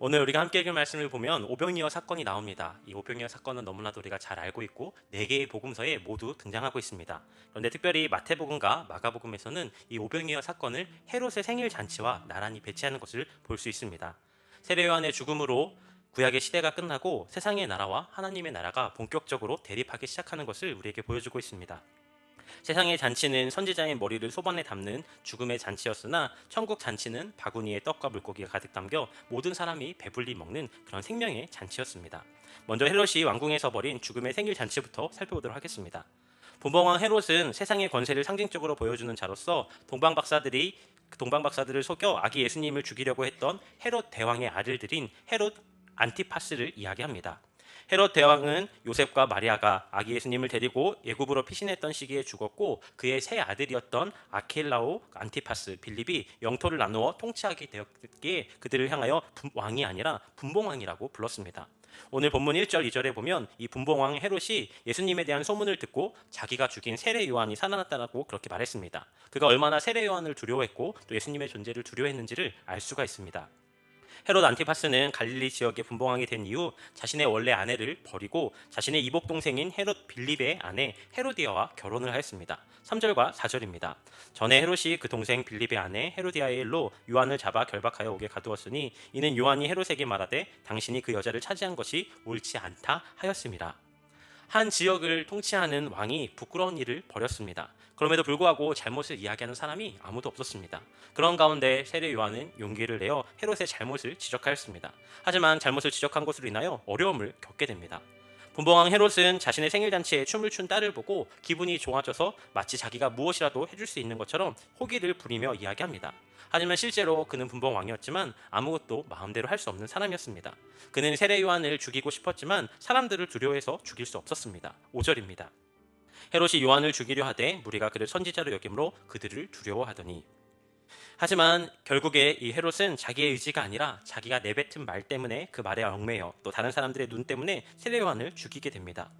오늘 우리가 함께 읽을 말씀을 보면 오병이어 사건이 나옵니다. 이 오병이어 사건은 너무나도 우리가 잘 알고 있고 4개의 복음서에 모두 등장하고 있습니다. 그런데 특별히 마태복음과 마가복음에서는 이 오병이어 사건을 헤롯의 생일 잔치와 나란히 배치하는 것을 볼 수 있습니다. 세례 요한의 죽음으로 구약의 시대가 끝나고 세상의 나라와 하나님의 나라가 본격적으로 대립하기 시작하는 것을 우리에게 보여주고 있습니다. 세상의 잔치는 선지자의 머리를 소반에 담는 죽음의 잔치였으나 천국 잔치는 바구니에 떡과 물고기가 가득 담겨 모든 사람이 배불리 먹는 그런 생명의 잔치였습니다. 먼저 헤롯이 왕궁에서 벌인 죽음의 생일 잔치부터 살펴보도록 하겠습니다. 본방왕 헤롯은 세상의 권세를 상징적으로 보여주는 자로서 동방박사들을 속여 아기 예수님을 죽이려고 했던 헤롯 대왕의 아들들인 헤롯 안티파스를 이야기합니다. 헤롯 대왕은 요셉과 마리아가 아기 예수님을 데리고 예굽으로 피신했던 시기에 죽었고 그의 세 아들이었던 아켈라오, 안티파스, 빌립이 영토를 나누어 통치하게 되었기에 그들을 향하여 왕이 아니라 분봉왕이라고 불렀습니다. 오늘 본문 1절, 2절에 보면 이 분봉왕 헤롯이 예수님에 대한 소문을 듣고 자기가 죽인 세례 요한이 살아났다고 그렇게 말했습니다. 그가 얼마나 세례 요한을 두려워했고 또 예수님의 존재를 두려워했는지를 알 수가 있습니다. 헤롯 안티파스는 갈릴리 지역의 분봉왕이 된 이후 자신의 원래 아내를 버리고 자신의 이복 동생인 헤롯 빌립의 아내 헤로디아와 결혼을 하였습니다. 3절과 4절입니다. 전에 헤롯이 그 동생 빌립의 아내 헤로디아의 일로 요한을 잡아 결박하여 옥에 가두었으니 이는 요한이 헤롯에게 말하되 당신이 그 여자를 차지한 것이 옳지 않다 하였습니다. 한 지역을 통치하는 왕이 부끄러운 일을 벌였습니다. 그럼에도 불구하고 잘못을 이야기하는 사람이 아무도 없었습니다. 그런 가운데 세례 요한은 용기를 내어 헤롯의 잘못을 지적하였습니다. 하지만 잘못을 지적한 것으로 인하여 어려움을 겪게 됩니다. 분봉왕 헤롯은 자신의 생일잔치에 춤을 춘 딸을 보고 기분이 좋아져서 마치 자기가 무엇이라도 해줄 수 있는 것처럼 호기를 부리며 이야기합니다. 하지만 실제로 그는 분봉왕이었지만 아무것도 마음대로 할 수 없는 사람이었습니다. 그는 세례 요한을 죽이고 싶었지만 사람들을 두려워해서 죽일 수 없었습니다. 5절입니다. 헤롯이 요한을 죽이려 하되 무리가 그를 선지자로 여김으로 그들을 두려워하더니 하지만 결국에 이 헤롯은 자기의 의지가 아니라 자기가 내뱉은 말 때문에 그 말에 얽매여 또 다른 사람들의 눈 때문에 세례 요한을 죽이게 됩니다.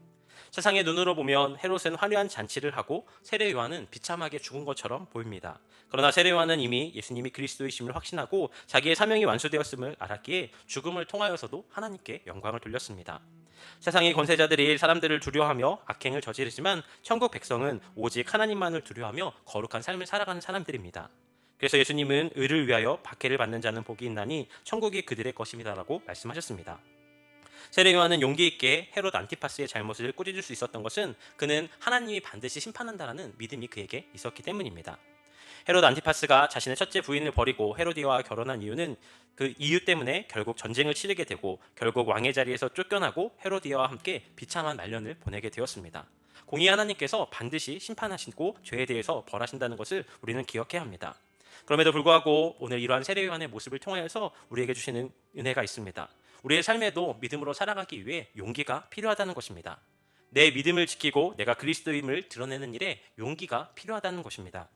세상의 눈으로 보면 헤롯은 화려한 잔치를 하고 세례 요한은 비참하게 죽은 것처럼 보입니다. 그러나 세례 요한은 이미 예수님이 그리스도이심을 확신하고 자기의 사명이 완수되었음을 알았기에 죽음을 통하여서도 하나님께 영광을 돌렸습니다. 세상의 권세자들이 사람들을 두려워하며 악행을 저지르지만 천국 백성은 오직 하나님만을 두려워하며 거룩한 삶을 살아가는 사람들입니다. 그래서 예수님은 의를 위하여 박해를 받는 자는 복이 있나니 천국이 그들의 것입니다라고 말씀하셨습니다. 세례 요한은 용기 있게 헤롯 안티파스의 잘못을 꾸짖을 수 있었던 것은 그는 하나님이 반드시 심판한다라는 믿음이 그에게 있었기 때문입니다. 헤롯 안티파스가 자신의 첫째 부인을 버리고 헤로디아와 결혼한 이유는 그 이유 때문에 결국 전쟁을 치르게 되고 결국 왕의 자리에서 쫓겨나고 헤로디아와 함께 비참한 말년을 보내게 되었습니다. 공의 하나님께서 반드시 심판하시고 죄에 대해서 벌하신다는 것을 우리는 기억해야 합니다. 그럼에도 불구하고 오늘 이러한 세례 요한의 모습을 통하여서 우리에게 주시는 은혜가 있습니다. 우리의 삶에도 믿음으로 살아가기 위해 용기가 필요하다는 것입니다. 내 믿음을 지키고 내가 그리스도임을 드러내는 일에 용기가 필요하다는 것입니다.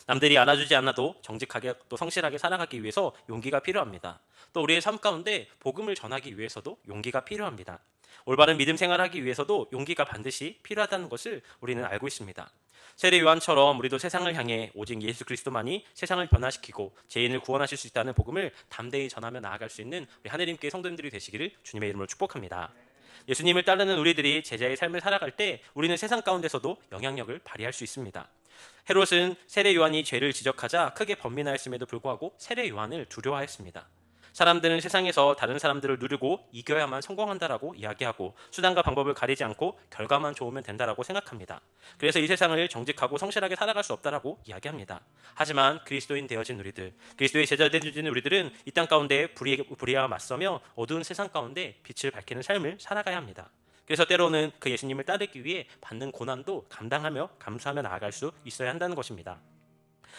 남들이 알아주지 않아도 정직하게 또 성실하게 살아가기 위해서 용기가 필요합니다. 또 우리의 삶 가운데 복음을 전하기 위해서도 용기가 필요합니다. 올바른 믿음 생활하기 위해서도 용기가 반드시 필요하다는 것을 우리는 알고 있습니다. 세례 요한처럼 우리도 세상을 향해 오직 예수 그리스도만이 세상을 변화시키고 죄인을 구원하실 수 있다는 복음을 담대히 전하며 나아갈 수 있는 우리 하느님께 성도님들이 되시기를 주님의 이름으로 축복합니다. 예수님을 따르는 우리들이 제자의 삶을 살아갈 때 우리는 세상 가운데서도 영향력을 발휘할 수 있습니다. 헤롯은 세례 요한이 죄를 지적하자 크게 번민하였음에도 불구하고 세례 요한을 두려워하였습니다. 사람들은 세상에서 다른 사람들을 누르고 이겨야만 성공한다라고 이야기하고 수단과 방법을 가리지 않고 결과만 좋으면 된다라고 생각합니다. 그래서 이 세상을 정직하고 성실하게 살아갈 수 없다라고 이야기합니다. 하지만 그리스도인 되어진 우리들, 그리스도의 제자 되어진 우리들은 이 땅 가운데 불의와 맞서며 어두운 세상 가운데 빛을 밝히는 삶을 살아가야 합니다. 그래서 때로는 그 예수님을 따르기 위해 받는 고난도 감당하며 감수하며 나아갈 수 있어야 한다는 것입니다.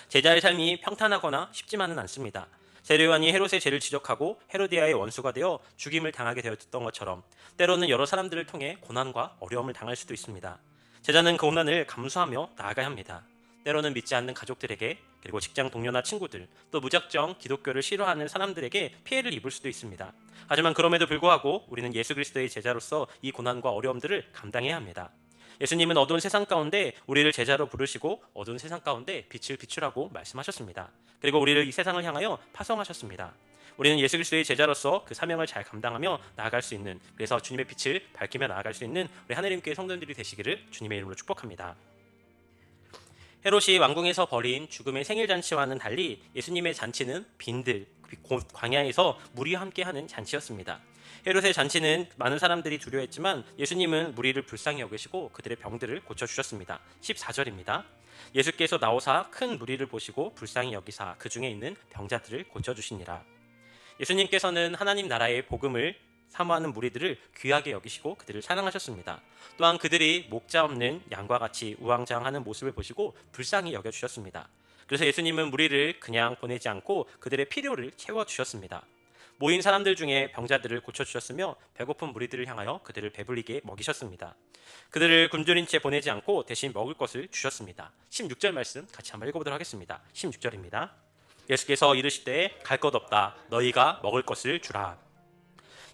제자의 삶이 평탄하거나 쉽지만은 않습니다. 세례 요한이 헤롯의 죄를 지적하고 헤로디아의 원수가 되어 죽임을 당하게 되었던 것처럼 때로는 여러 사람들을 통해 고난과 어려움을 당할 수도 있습니다. 제자는 그 고난을 감수하며 나아가야 합니다. 때로는 믿지 않는 가족들에게 그리고 직장 동료나 친구들 또 무작정 기독교를 싫어하는 사람들에게 피해를 입을 수도 있습니다. 하지만 그럼에도 불구하고 우리는 예수 그리스도의 제자로서 이 고난과 어려움들을 감당해야 합니다. 예수님은 어두운 세상 가운데 우리를 제자로 부르시고 어두운 세상 가운데 빛을 비추라고 말씀하셨습니다. 그리고 우리를 이 세상을 향하여 파송하셨습니다. 우리는 예수 그리스도의 제자로서 그 사명을 잘 감당하며 나아갈 수 있는, 그래서 주님의 빛을 밝히며 나아갈 수 있는 우리 하느님교회 성도들이 되시기를 주님의 이름으로 축복합니다. 헤롯이 왕궁에서 벌인 죽음의 생일잔치와는 달리 예수님의 잔치는 빈들, 광야에서 무리와 함께하는 잔치였습니다. 헤롯의 잔치는 많은 사람들이 두려워했지만 예수님은 무리를 불쌍히 여기시고 그들의 병들을 고쳐주셨습니다. 14절입니다. 예수께서 나오사 큰 무리를 보시고 불쌍히 여기사 그 중에 있는 병자들을 고쳐주시니라. 예수님께서는 하나님 나라의 복음을 사모하는 무리들을 귀하게 여기시고 그들을 사랑하셨습니다. 또한 그들이 목자 없는 양과 같이 우왕좌왕하는 모습을 보시고 불쌍히 여겨주셨습니다. 그래서 예수님은 무리를 그냥 보내지 않고 그들의 필요를 채워주셨습니다. 모인 사람들 중에 병자들을 고쳐주셨으며 배고픈 무리들을 향하여 그들을 배불리게 먹이셨습니다. 그들을 굶주린 채 보내지 않고 대신 먹을 것을 주셨습니다. 16절 말씀 같이 한번 읽어보도록 하겠습니다. 16절입니다. 예수께서 이르시되 갈 것 없다. 너희가 먹을 것을 주라.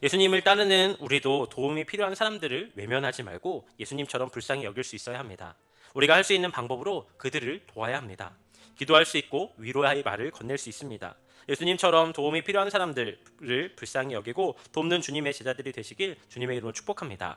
예수님을 따르는 우리도 도움이 필요한 사람들을 외면하지 말고 예수님처럼 불쌍히 여길 수 있어야 합니다. 우리가 할 수 있는 방법으로 그들을 도와야 합니다. 기도할 수 있고 위로의 말을 건넬 수 있습니다. 예수님처럼 도움이 필요한 사람들을 불쌍히 여기고 돕는 주님의 제자들이 되시길 주님의 이름으로 축복합니다.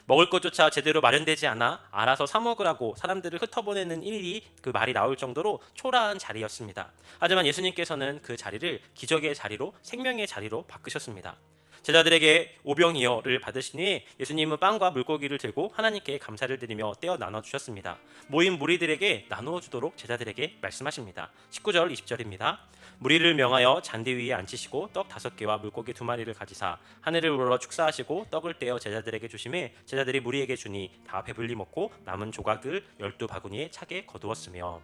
먹을 것조차 제대로 마련되지 않아 알아서 사 먹으라고 사람들을 흩어보내는 일이 그 말이 나올 정도로 초라한 자리였습니다. 하지만 예수님께서는 그 자리를 기적의 자리로, 생명의 자리로 바꾸셨습니다. 제자들에게 오병이어를 받으시니 예수님은 빵과 물고기를 들고 하나님께 감사를 드리며 떼어 나눠주셨습니다. 모인 무리들에게 나누어 주도록 제자들에게 말씀하십니다. 19절 20절입니다. 무리를 명하여 잔디 위에 앉히시고 떡 5개와 물고기 2마리를 가지사 하늘을 우러러 축사하시고 떡을 떼어 제자들에게 주시매 제자들이 무리에게 주니 다 배불리 먹고 남은 조각을 12바구니에 차게 거두었으며.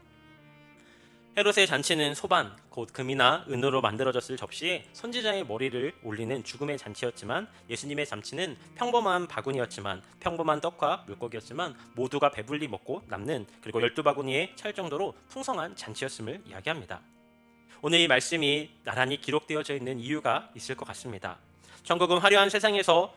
헤롯의 잔치는 소반, 곧 금이나 은으로 만들어졌을 접시에 선지자의 머리를 올리는 죽음의 잔치였지만 예수님의 잔치는 평범한 바구니였지만 평범한 떡과 물고기였지만 모두가 배불리 먹고 남는, 그리고 12바구니에 찰 정도로 풍성한 잔치였음을 이야기합니다. 오늘 이 말씀이 나란히 기록되어져 있는 이유가 있을 것 같습니다. 천국은 화려한 세상에서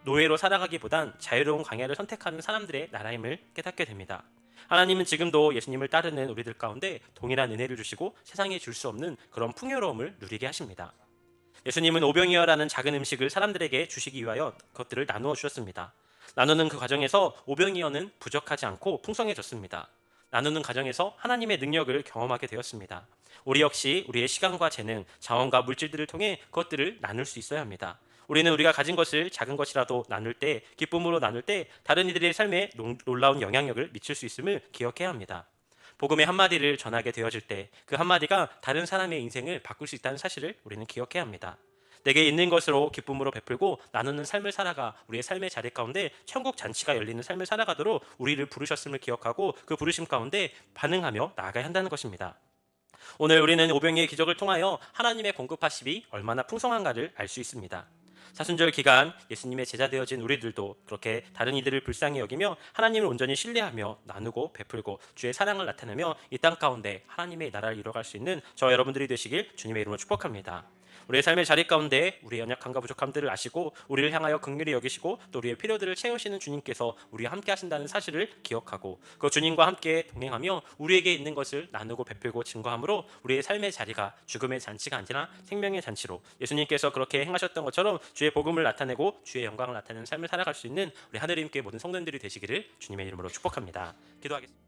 노예로 살아가기보단 자유로운 광야를 선택하는 사람들의 나라임을 깨닫게 됩니다. 하나님은 지금도 예수님을 따르는 우리들 가운데 동일한 은혜를 주시고 세상에 줄 수 없는 그런 풍요로움을 누리게 하십니다. 예수님은 오병이어라는 작은 음식을 사람들에게 주시기 위하여 그것들을 나누어 주셨습니다. 나누는 그 과정에서 오병이어는 부족하지 않고 풍성해졌습니다. 나누는 과정에서 하나님의 능력을 경험하게 되었습니다. 우리 역시 우리의 시간과 재능, 자원과 물질들을 통해 그것들을 나눌 수 있어야 합니다. 우리는 우리가 가진 것을 작은 것이라도 나눌 때, 기쁨으로 나눌 때 다른 이들의 삶에 놀라운 영향력을 미칠 수 있음을 기억해야 합니다. 복음의 한마디를 전하게 되어질 때 그 한마디가 다른 사람의 인생을 바꿀 수 있다는 사실을 우리는 기억해야 합니다. 내게 있는 것으로 기쁨으로 베풀고 나누는 삶을 살아가 우리의 삶의 자리 가운데 천국 잔치가 열리는 삶을 살아가도록 우리를 부르셨음을 기억하고 그 부르심 가운데 반응하며 나아가야 한다는 것입니다. 오늘 우리는 오병이의 기적을 통하여 하나님의 공급하심이 얼마나 풍성한가를 알 수 있습니다. 사순절 기간 예수님의 제자 되어진 우리들도 그렇게 다른 이들을 불쌍히 여기며 하나님을 온전히 신뢰하며 나누고 베풀고 주의 사랑을 나타내며 이 땅 가운데 하나님의 나라를 이뤄갈 수 있는 저와 여러분들이 되시길 주님의 이름으로 축복합니다. 우리의 삶의 자리 가운데 우리의 연약함과 부족함들을 아시고 우리를 향하여 긍휼히 여기시고 또 우리의 필요들을 채우시는 주님께서 우리와 함께 하신다는 사실을 기억하고 그 주님과 함께 동행하며 우리에게 있는 것을 나누고 베풀고 증거함으로 우리의 삶의 자리가 죽음의 잔치가 아니라 생명의 잔치로 예수님께서 그렇게 행하셨던 것처럼 주의 복음을 나타내고 주의 영광을 나타내는 삶을 살아갈 수 있는 우리 하느님께 모든 성도들이 되시기를 주님의 이름으로 축복합니다. 기도하겠습니다.